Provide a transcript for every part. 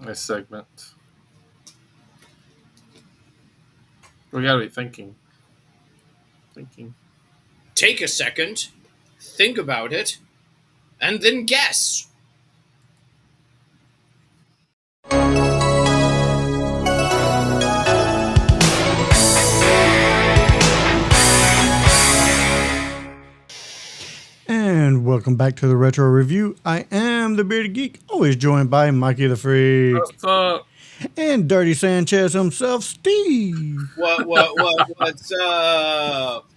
This segment. We gotta be thinking. Take a second, think about it, and then guess. And welcome back to the Retro Review. I am the Bearded Geek, always joined by Mikey the Freak. What's up? And Dirty Sanchez himself, Steve. What's up?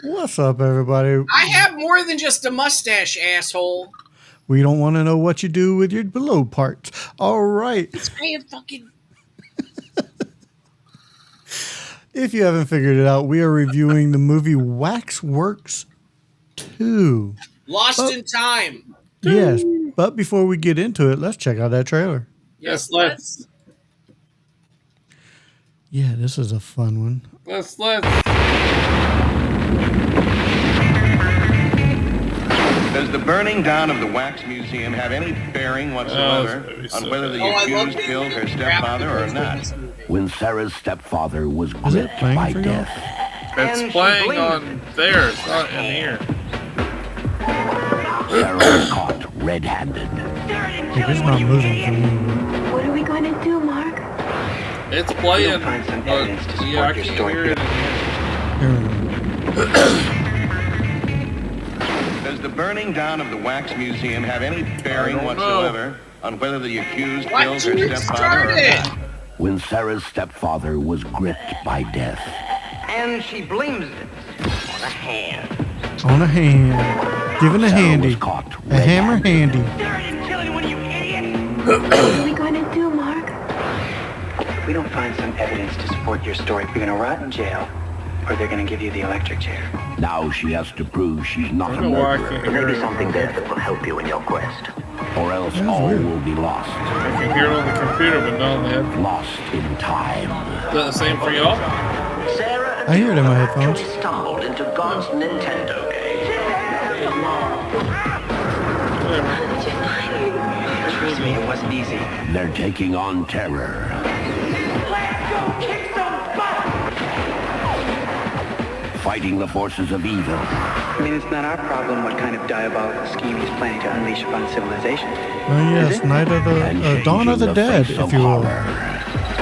What's up, everybody? I have more than just a mustache, asshole. We don't want to know what you do with your below parts. All right. I am fucking... If you haven't figured it out, we are reviewing the movie Waxworks 2. Lost in Time. Yes, but before we get into it, let's check out that trailer. Yes, let's. Yeah, this is a fun one. Let's. Does the burning down of the Wax Museum have any bearing whatsoever on whether the accused killed her stepfather or not? When Sarah's stepfather was Is it gripped playing by for you? death, It's playing on there. It's not in here. Sarah was caught red-handed. It's not moving for me. What are we going to do, Mark? It's playing. You'll find some But evidence to yeah, I support your can't story. hear it in here. Does the burning down of the Wax Museum have any bearing whatsoever on whether the accused killed her stepfather or not? When Sarah's stepfather was gripped by death, And she blames it on a hand. On a hand. Giving a Sarah handy. was caught A hammer red-handed. handy. Sarah didn't kill anyone, you idiot! What are we going to do, Mark? If we don't find some evidence to support your story, you're gonna rot in jail, or they're gonna give you the electric chair. Now she has to prove she's not I a don't know why I murderer, can't hear it. Something there that will help you in your quest. or else That's all weird. will be lost. I can hear it on the computer, but not on the headphones. Lost in time. Is that the same for y'all? Sarah I hear it in my headphones. actually stumbled into God's Nintendo game. Trust me, it wasn't easy. They're taking on terror. Fighting the forces of evil. I mean, it's not our problem what kind of diabolical scheme he's planning to unleash upon civilization. Oh, yes. Night of And the Dawn of changing the Dead, face if of you will. horror.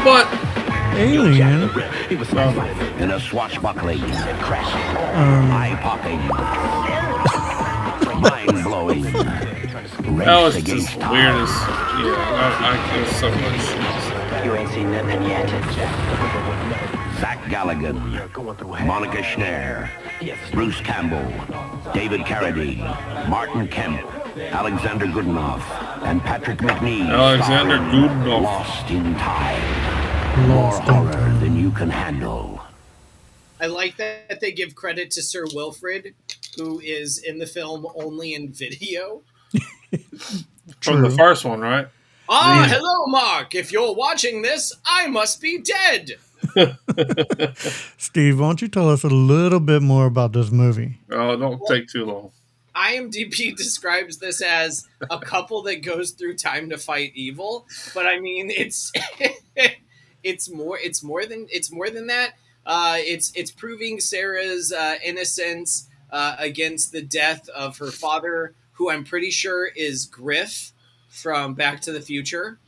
But Alien. In a swashbuckling, eye-popping, mind-blowing that was race just against weird time. as. Yeah, there's so much shit. You ain't seen nothing yet. Zach Galligan, Monica Schneider, Bruce Campbell, David Carradine, Martin Kemp, Alexander Goodenough, and Patrick McNee. Alexander starring Goodenough. Lost in Time. More Lost in horror Time. than you can handle. I like that they give credit to Sir Wilfrid, who is in the film only in video. From the True. first one, right? Ah, hello, Mark. If you're watching this, I must be dead. Steve, why don't you tell us a little bit more about this movie? Oh, don't take too long. IMDb describes this as a couple that goes through time to fight evil, but I mean it's it's more than that. It's proving Sarah's innocence against the death of her father, who I'm pretty sure is Griff from Back to the Future.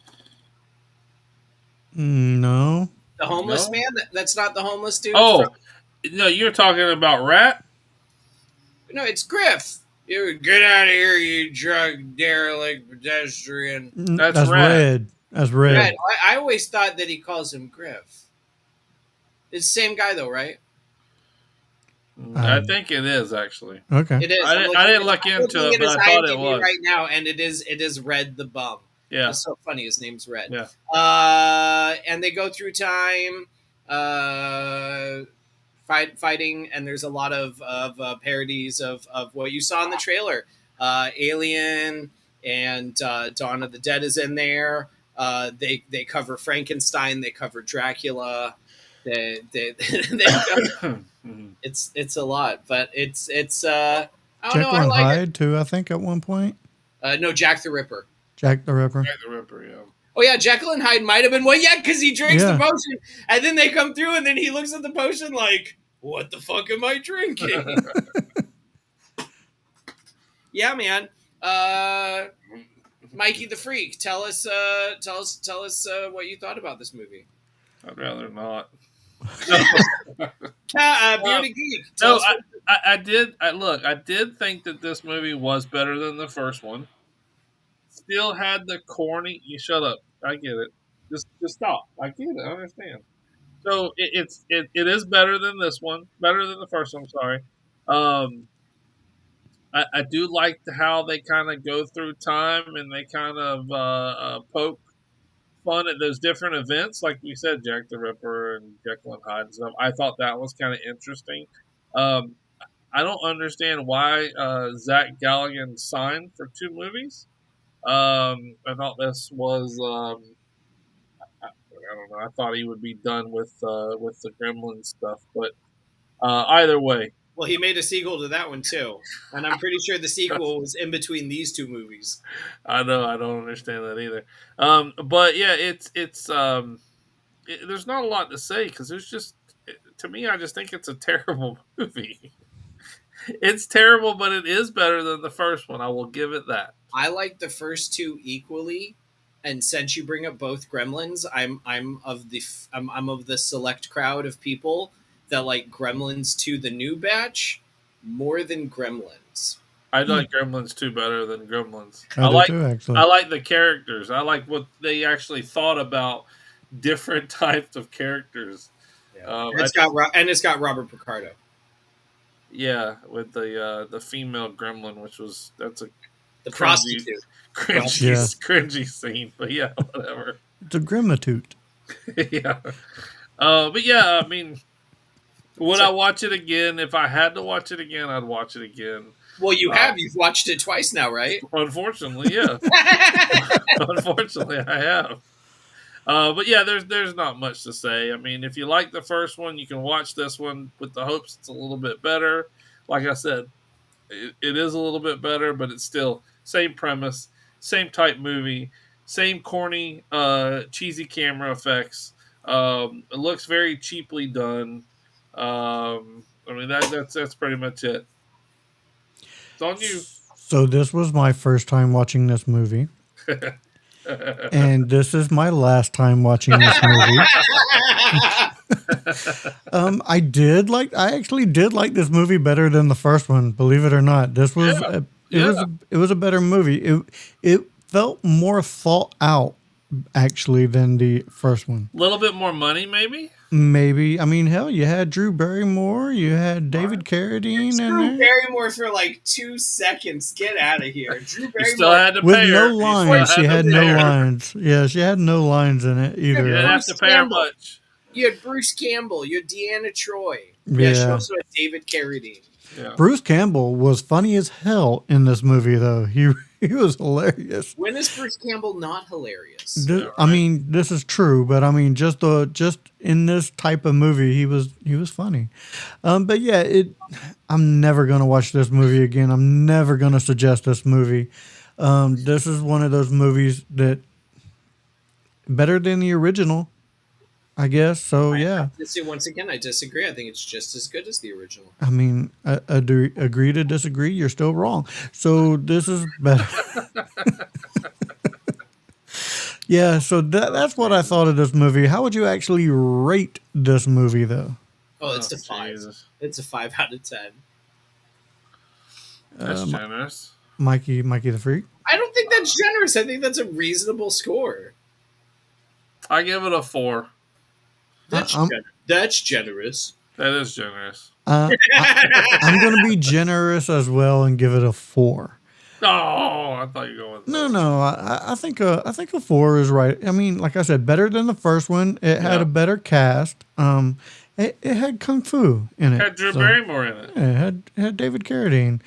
No. The homeless No? man? That's not the homeless dude? Oh, no, you're talking about Rat? No, it's Griff. You get out of here, you drug derelict pedestrian. That's Red. Red. That's Red. Red. I always thought that he calls him Griff. It's the same guy, though, right? I think it is, actually. Okay. It is. I didn't look into it, but I thought it was. right now, and it is Red the Bum. Yeah. It's so funny. His name's Red. Yeah. And they go through time, fighting, and there's a lot of parodies of what you saw in the trailer. Alien and Dawn of the Dead is in there. They cover Frankenstein. They cover Dracula. They it's a lot, but it's I don't know. Jekyll I and like Hyde, too, I think, at one point. it. No, Jack the Ripper. Jack the Ripper. Jack the Ripper, yeah. Oh yeah, Jekyll and Hyde might have been one. Yeah, because he drinks the potion, and then they come through, and then he looks at the potion like, "What the fuck am I drinking?" Yeah, man. Mikey the Freak, tell us what you thought about this movie. I'd rather not. Bearded Geek. No, I did. I did think that this movie was better than the first one. Still had the corny. You shut up. I get it. Just stop. I get it. I understand. So it is better than this one. Better than the first one. I'm sorry. I do like how they kind of go through time and they kind of poke fun at those different events. Like we said, Jack the Ripper and Jekyll and Hyde and stuff. I thought that was kind of interesting. I don't understand why Zach Galligan signed for 2 movies. I thought this was I don't know. I thought he would be done with the Gremlins stuff, but either way. Well, he made a sequel to that one too, and I'm pretty sure the sequel was in between these 2 movies. I know. I don't understand that either. But yeah, it's there's not a lot to say because there's just, to me, I just think it's a terrible movie. It's terrible, but it is better than the first one. I will give it that. I like the first 2 equally, and since you bring up both Gremlins, I'm of the select crowd of people that like Gremlins 2, the new batch, more than Gremlins. I like Gremlins 2 better than Gremlins. I do too, actually. I like the characters. I like what they actually thought about different types of characters. Yeah. It's got Robert Picardo. Yeah, with the female gremlin, that's a the prostitute, cringy scene. But yeah, whatever. It's a grimatoot. Yeah, but yeah, I mean, would I watch it again? If I had to watch it again, I'd watch it again. Well, you've watched it twice now, right? Unfortunately, yeah. Unfortunately, I have. But yeah, there's not much to say. I mean, if you like the first one, you can watch this one with the hopes it's a little bit better. Like I said, it is a little bit better, but it's still same premise, same type movie, same corny, cheesy camera effects. It looks very cheaply done. I mean, that's pretty much it. It's on you. So this was my first time watching this movie. And this is my last time watching this movie. I actually did like this movie better than the first one, believe it or not. This was it was a better movie. It felt more thought out actually than the first one. A little bit more money, maybe? Maybe. I mean, hell, you had Drew Barrymore, you had David Carradine. Drew Barrymore for like 2 seconds. Get out of here. Drew Barrymore. You still had to pay with her. No lines. She had no lines. Yeah, she had no lines in it either. You didn't have to pay her much. You had Bruce Campbell. You had Deanna Troy. Yeah. She also had David Carradine. Yeah. Bruce Campbell was funny as hell in this movie, though. He was hilarious. When is Bruce Campbell not hilarious? I mean, this is true, but I mean, just in this type of movie, he was funny. But yeah, I'm never gonna watch this movie again. I'm never gonna suggest this movie. This is one of those movies that better than the original, I guess. So yeah. Once again, I disagree. I think it's just as good as the original. I mean, agree to disagree. You're still wrong. So this is better. Yeah. So that's what I thought of this movie. How would you actually rate this movie, though? Oh, it's a 5. Jesus. It's a 5 out of 10. That's generous. Mikey the Freak. I don't think that's generous. I think that's a reasonable score. I give it a 4. That's generous. That is generous. I'm going to be generous as well and give it a 4. Oh, I thought you were going with No. I think a 4 is right. I mean, like I said, better than the first one. It had a better cast. It had Kung Fu in it. It had Drew Barrymore in it. Yeah, it had David Carradine.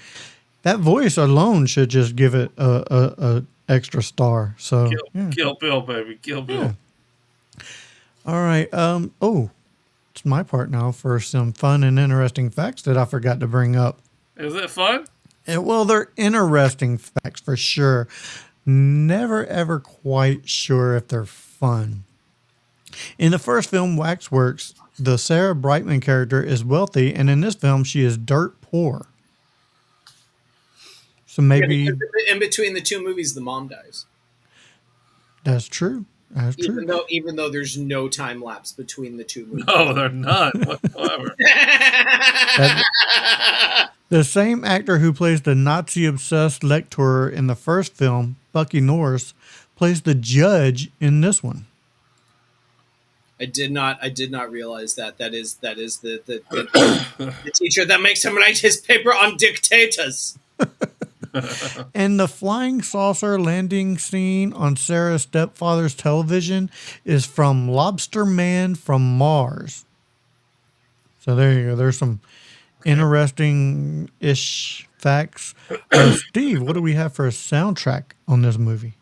That voice alone should just give it a extra star. So Kill Bill, baby. Kill Bill. Yeah. All right. It's my part now for some fun and interesting facts that I forgot to bring up. Is it fun? Well, they're interesting facts for sure. never ever quite sure if they're fun. In the first film, Waxworks, the Sarah Brightman character is wealthy, and in this film, she is dirt poor. So maybe in between the two movies, the mom dies. That's true. That's true. Even though there's no time lapse between the two movies. No, they're not whatsoever. The same actor who plays the Nazi-obsessed lecturer in the first film, Bucky Norris, plays the judge in this one. I did not realize that. That is the teacher that makes him write his paper on dictators. And the flying saucer landing scene on Sarah's stepfather's television is from Lobster Man from Mars. So there you go. There's some interesting-ish facts. Steve, what do we have for a soundtrack on this movie?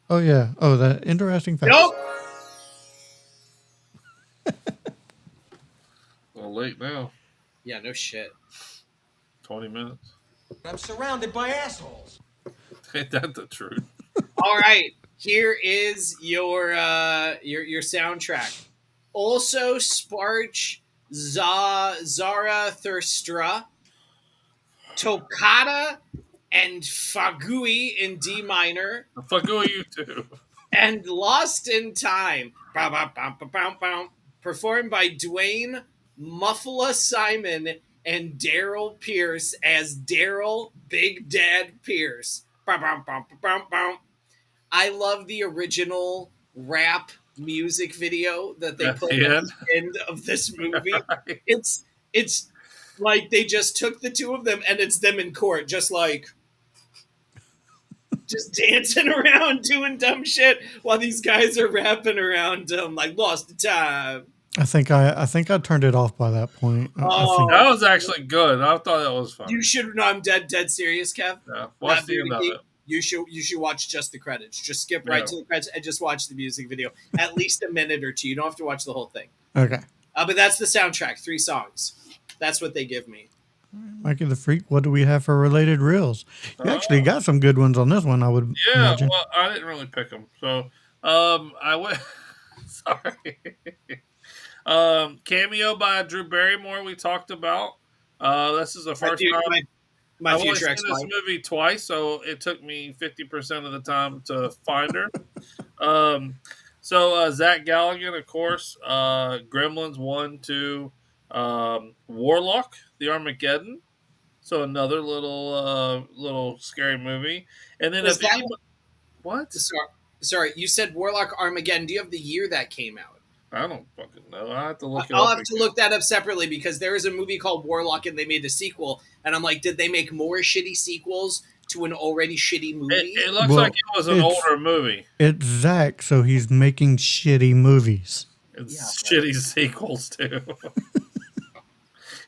Oh, yeah. Oh, that interesting fact. Nope. Well, late now. Yeah, no shit. 20 minutes. I'm surrounded by assholes. Ain't that the truth? All right. Here is your soundtrack. Also, Sparch Zarathustra, Toccata, and Fagui in D minor. Fagui, you too. And Lost in Time. Performed by Dwayne Muffala Simon and Daryl Pierce as Daryl Big Dad Pierce. I love the original rap music video that they put at the end of this movie. Right. It's like they just took the two of them and it's them in court, just dancing around doing dumb shit while these guys are rapping around like Lost in Time. I think I turned it off by that point. Oh, that was actually good. I thought that was fun. You should. No, I'm dead serious, Kev. Yeah, watch the end of it. You should watch just the credits. Just skip right to the credits and just watch the music video. At least a minute or two. You don't have to watch the whole thing. Okay. But that's the soundtrack. 3 songs. That's what they give me. Mikey the Freak, what do we have for related reels? You actually got some good ones on this one, I would imagine. Well, I didn't really pick them. So, I went... Sorry. Cameo by Drew Barrymore we talked about. This is the first time... I've only seen this movie twice, so it took me 50% of the time to find her. So Zach Galligan, of course, Gremlins 1, 2, Warlock, the Armageddon. So another little scary movie. And then what? Sorry, you said Warlock Armageddon. Do you have the year that came out? I don't fucking know. I have to look it up. I'll have to look that up separately because there is a movie called Warlock and they made a sequel. And I'm like, did they make more shitty sequels to an already shitty movie? It looks like it was an older movie. It's Zach, so he's making shitty movies. It's shitty sequels, too.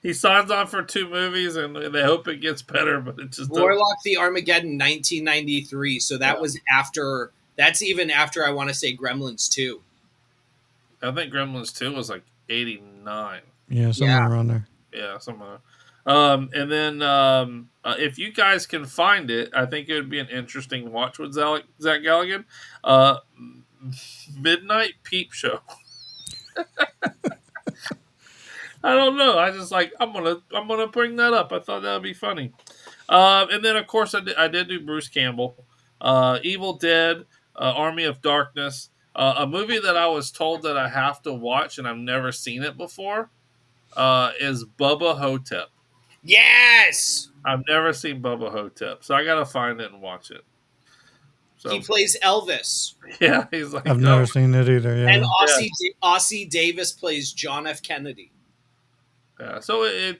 He signs on for 2 movies and they hope it gets better, but it just Warlock the Armageddon 1993. So that was after, that's even after I want to say Gremlins 2. I think Gremlins 2 was like 89. Yeah, somewhere around there. Yeah, somewhere. And then if you guys can find it, I think it would be an interesting watch with Zach Galligan. Midnight Peep Show. I don't know. I just I'm gonna bring that up. I thought that would be funny. And then of course I did do Bruce Campbell, Evil Dead, Army of Darkness. A movie that I was told that I have to watch and I've never seen it before is Bubba Hotep. Yes! I've never seen Bubba Hotep, so I got to find it and watch it. So, he plays Elvis. Yeah, he's like... I've never seen it either, yeah. And Ossie Davis plays John F. Kennedy. Yeah, so I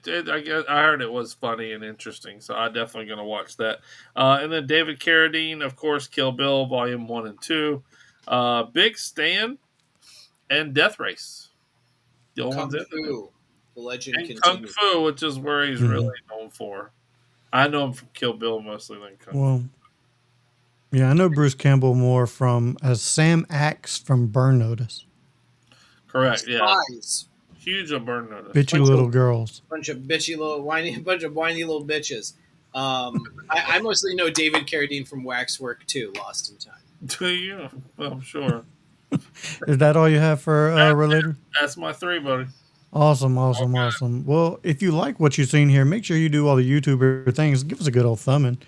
heard it was funny and interesting, so I'm definitely going to watch that. And then David Carradine, of course, Kill Bill, Volume 1 and 2. Big Stan and Death Race. The old Kung ones Fu. The legend and continues. Kung Fu, which is where he's really known for. I know him from Kill Bill mostly than Kung Fu. Yeah, I know Bruce Campbell more from as Sam Axe from Burn Notice. Correct, Spies. Huge on Burn Notice. Bitchy little girls. Bunch of whiny little bitches. I mostly know David Carradine from Waxwork too. Lost in Time. Do you? Well, I'm sure. Is that all you have for related? That's my 3, buddy. Awesome. Well, if you like what you've seen here, make sure you do all the YouTuber things. Give us a good old thumbing.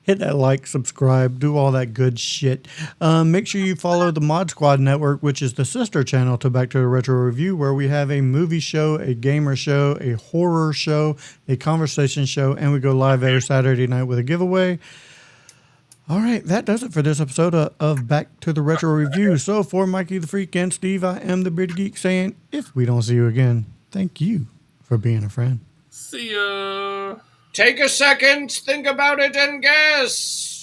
Hit that like, subscribe, do all that good shit. Make sure you follow the Mod Squad Network, which is the sister channel to Back to the Retro Review, where we have a movie show, a gamer show, a horror show, a conversation show, and we go live every Saturday night with a giveaway. All right, that does it for this episode of Back to the Retro Review. So for Mikey the Freak and Steve, I am the Bearded Geek saying, if we don't see you again, thank you for being a friend. See ya. Take a second, think about it, and guess.